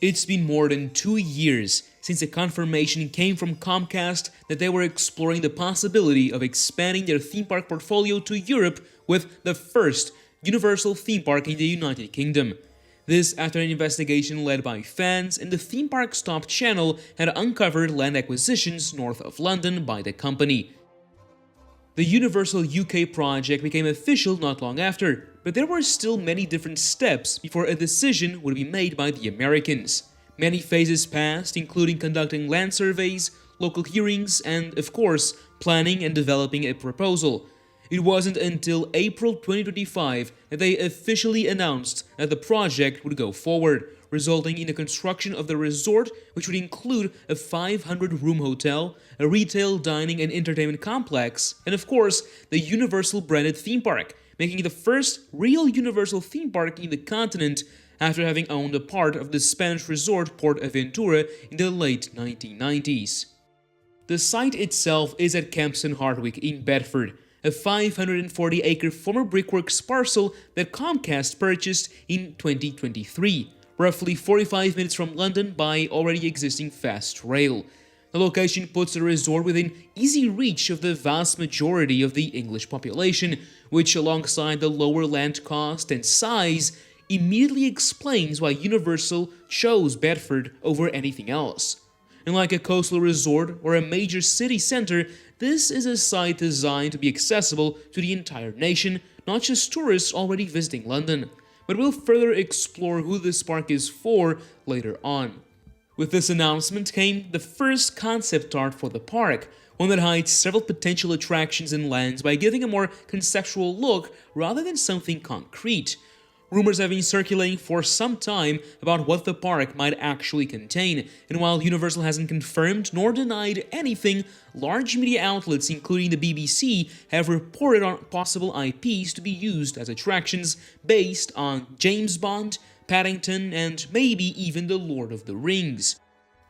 It's been more than 2 years since a confirmation came from Comcast that they were exploring the possibility of expanding their theme park portfolio to Europe with the first Universal theme park in the United Kingdom. This after an investigation led by fans, and the Theme Park Stop channel had uncovered land acquisitions north of London by the company. The Universal UK project became official not long after, but there were still many different steps before a decision would be made by the Americans. Many phases passed, including conducting land surveys, local hearings, and, of course, planning and developing a proposal. It wasn't until April 2025 that they officially announced that the project would go forward, resulting in the construction of the resort, which would include a 500-room hotel, a retail, dining, and entertainment complex, and of course, the Universal branded theme park, making it the first real Universal theme park in the continent after having owned a part of the Spanish resort PortAventura in the late 1990s. The site itself is at Kempston Hardwick in Bedford, a 540-acre former brickworks parcel that Comcast purchased in 2023, roughly 45 minutes from London by already existing fast rail. The location puts the resort within easy reach of the vast majority of the English population, which alongside the lower land cost and size immediately explains why Universal chose Bedford over anything else. Unlike a coastal resort or a major city center, this is a site designed to be accessible to the entire nation, not just tourists already visiting London. But we'll further explore who this park is for later on. With this announcement came the first concept art for the park, one that hides several potential attractions and lands by giving a more conceptual look rather than something concrete. Rumors have been circulating for some time about what the park might actually contain, and while Universal hasn't confirmed nor denied anything, large media outlets including the BBC have reported on possible IPs to be used as attractions based on James Bond, Paddington, and maybe even The Lord of the Rings.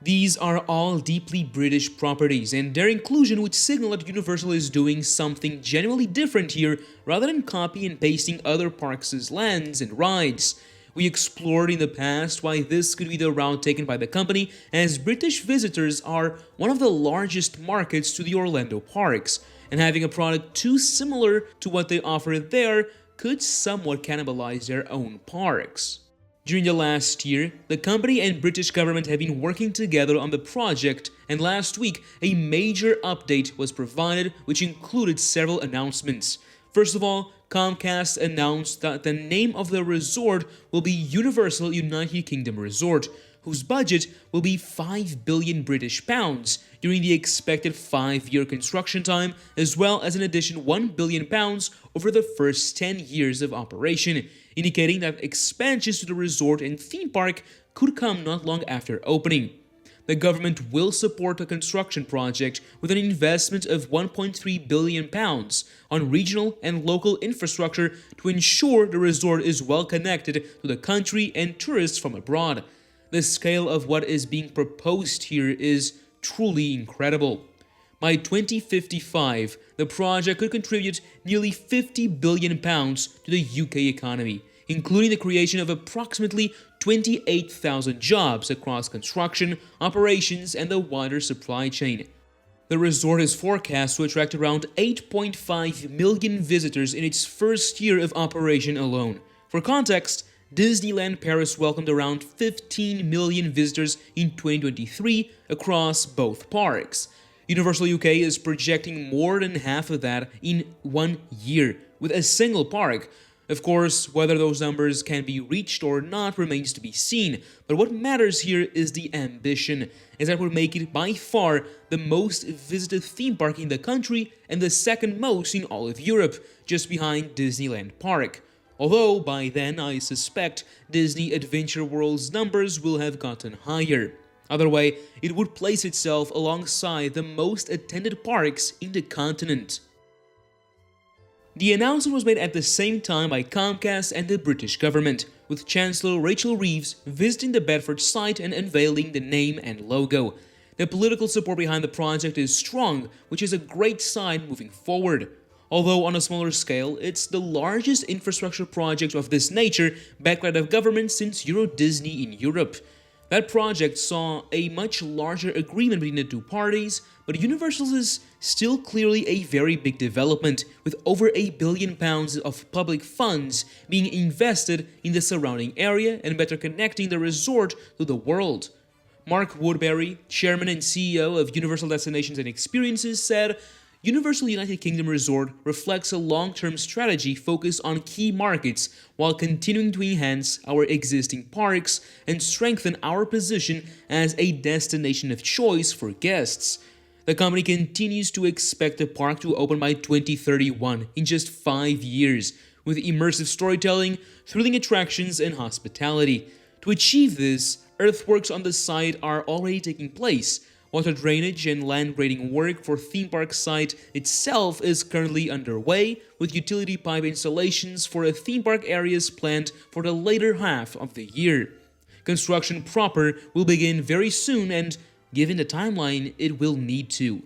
These are all deeply British properties, and their inclusion would signal that Universal is doing something genuinely different here rather than copy and pasting other parks' lands and rides. We explored in the past why this could be the route taken by the company, as British visitors are one of the largest markets to the Orlando parks, and having a product too similar to what they offer there could somewhat cannibalize their own parks. During the last year, the company and British government have been working together on the project, and last week a major update was provided which included several announcements. First of all, Comcast announced that the name of the resort will be Universal United Kingdom Resort, whose budget will be 5 billion British pounds during the expected 5-year construction time, as well as an additional 1 billion pounds over the first 10 years of operation, indicating that expansions to the resort and theme park could come not long after opening. The government will support the construction project with an investment of 1.3 billion pounds on regional and local infrastructure to ensure the resort is well connected to the country and tourists from abroad. The scale of what is being proposed here is truly incredible. By 2055, the project could contribute nearly 50 billion pounds to the UK economy, including the creation of approximately 28,000 jobs across construction, operations, and the wider supply chain. The resort is forecast to attract around 8.5 million visitors in its first year of operation alone. For context, Disneyland Paris welcomed around 15 million visitors in 2023 across both parks. Universal UK is projecting more than half of that in 1 year with a single park. Of course, whether those numbers can be reached or not remains to be seen, but what matters here is the ambition, as that would make it by far the most visited theme park in the country and the second most in all of Europe, just behind Disneyland Park. Although by then I suspect Disney Adventure World's numbers will have gotten higher. Either way, it would place itself alongside the most attended parks in the continent. The announcement was made at the same time by Comcast and the British government, with Chancellor Rachel Reeves visiting the Bedford site and unveiling the name and logo. The political support behind the project is strong, which is a great sign moving forward. Although on a smaller scale, it's the largest infrastructure project of this nature backed by the government since Euro Disney in Europe. That project saw a much larger agreement between the two parties, but Universal is still clearly a very big development, with over £1 billion of public funds being invested in the surrounding area and better connecting the resort to the world. Mark Woodbury, chairman and CEO of Universal Destinations and Experiences, said, Universal United Kingdom Resort reflects a long-term strategy focused on key markets while continuing to enhance our existing parks and strengthen our position as a destination of choice for guests. The company continues to expect the park to open by 2031, in just 5 years, with immersive storytelling, thrilling attractions, and hospitality. To achieve this, earthworks on the site are already taking place. Water drainage and land grading work for theme park site itself is currently underway, with utility pipe installations for theme park areas planned for the later half of the year. Construction proper will begin very soon and, given the timeline, it will need to.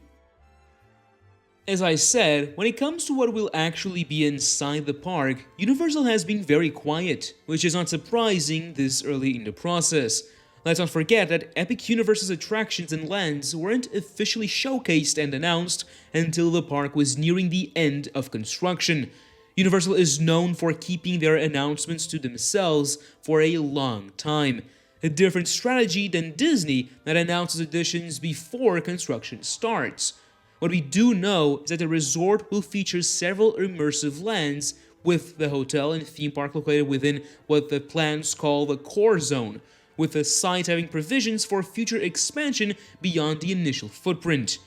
As I said, when it comes to what will actually be inside the park, Universal has been very quiet, which is not surprising this early in the process. Let's not forget that Epic Universe's attractions and lands weren't officially showcased and announced until the park was nearing the end of construction. Universal is known for keeping their announcements to themselves for a long time, a different strategy than Disney that announces additions before construction starts. What we do know is that the resort will feature several immersive lands, with the hotel and theme park located within what the plans call the core zone, with the site having provisions for future expansion beyond the initial footprint.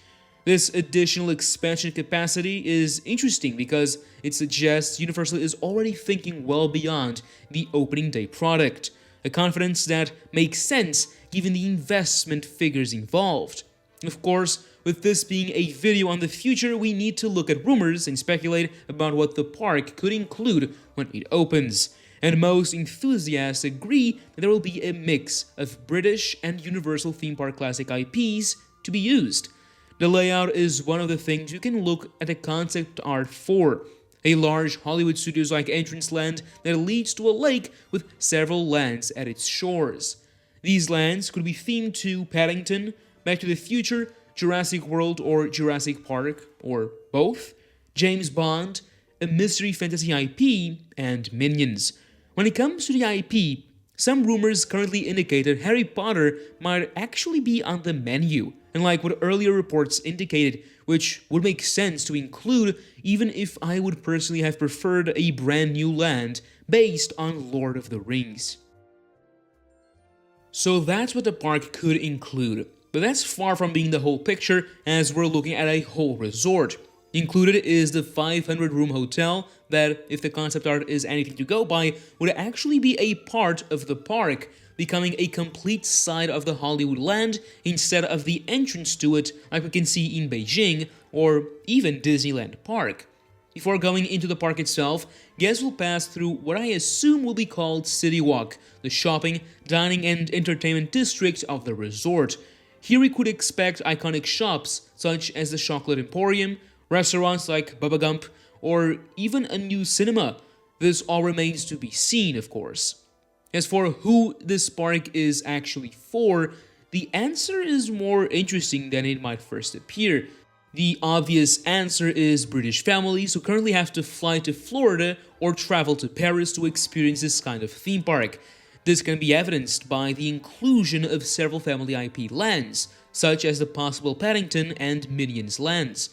This additional expansion capacity is interesting because it suggests Universal is already thinking well beyond the opening day product, a confidence that makes sense given the investment figures involved. Of course, with this being a video on the future, we need to look at rumors and speculate about what the park could include when it opens. And most enthusiasts agree that there will be a mix of British and Universal Theme Park Classic IPs to be used. The layout is one of the things you can look at the concept art for. A large Hollywood Studios-like entrance land that leads to a lake with several lands at its shores. These lands could be themed to Paddington, Back to the Future, Jurassic World or Jurassic Park, or both, James Bond, a mystery fantasy IP, and Minions. When it comes to the IP, some rumors currently indicate that Harry Potter might actually be on the menu, unlike what earlier reports indicated, which would make sense to include even if I would personally have preferred a brand new land based on Lord of the Rings. So that's what the park could include, but that's far from being the whole picture as we're looking at a whole resort. Included is the 500-room hotel that, if the concept art is anything to go by, would actually be a part of the park, becoming a complete side of the Hollywood land instead of the entrance to it like we can see in Beijing or even Disneyland Park. Before going into the park itself, guests will pass through what I assume will be called City Walk, the shopping, dining and entertainment district of the resort. Here we could expect iconic shops such as the Chocolate Emporium, restaurants like Bubba Gump, or even a new cinema. This all remains to be seen, of course. As for who this park is actually for, the answer is more interesting than it might first appear. The obvious answer is British families who currently have to fly to Florida or travel to Paris to experience this kind of theme park. This can be evidenced by the inclusion of several family IP lands, such as the possible Paddington and Minions lands.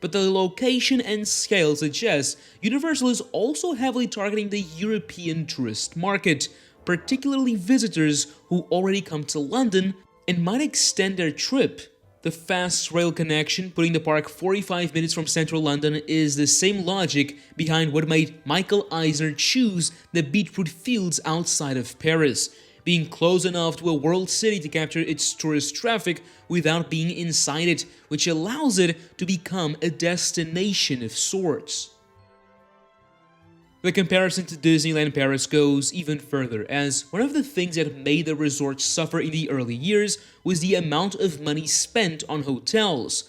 But the location and scale suggests Universal is also heavily targeting the European tourist market, particularly visitors who already come to London and might extend their trip. The fast rail connection, putting the park 45 minutes from central London, is the same logic behind what made Michael Eisner choose the Beetroot Fields outside of Paris, being close enough to a world city to capture its tourist traffic without being inside it, which allows it to become a destination of sorts. The comparison to Disneyland Paris goes even further, as one of the things that made the resort suffer in the early years was the amount of money spent on hotels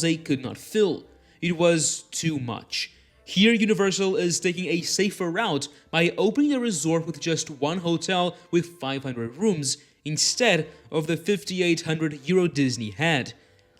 they could not fill. it was too much. Here, Universal is taking a safer route by opening the resort with just one hotel with 500 rooms instead of the 5,800 Euro Disney had.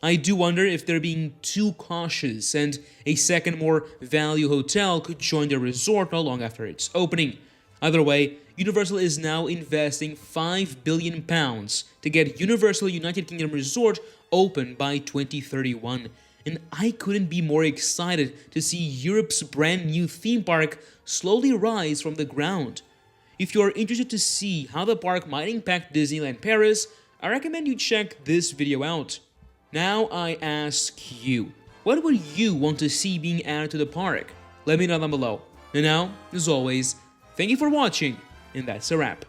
I do wonder if they're being too cautious and a second more value hotel could join the resort not long after its opening. Either way, Universal is now investing £5 billion to get Universal United Kingdom Resort open by 2031. And I couldn't be more excited to see Europe's brand new theme park slowly rise from the ground. If you're interested to see how the park might impact Disneyland Paris, I recommend you check this video out. Now I ask you, what would you want to see being added to the park? Let me know down below. And now, as always, thank you for watching, and that's a wrap.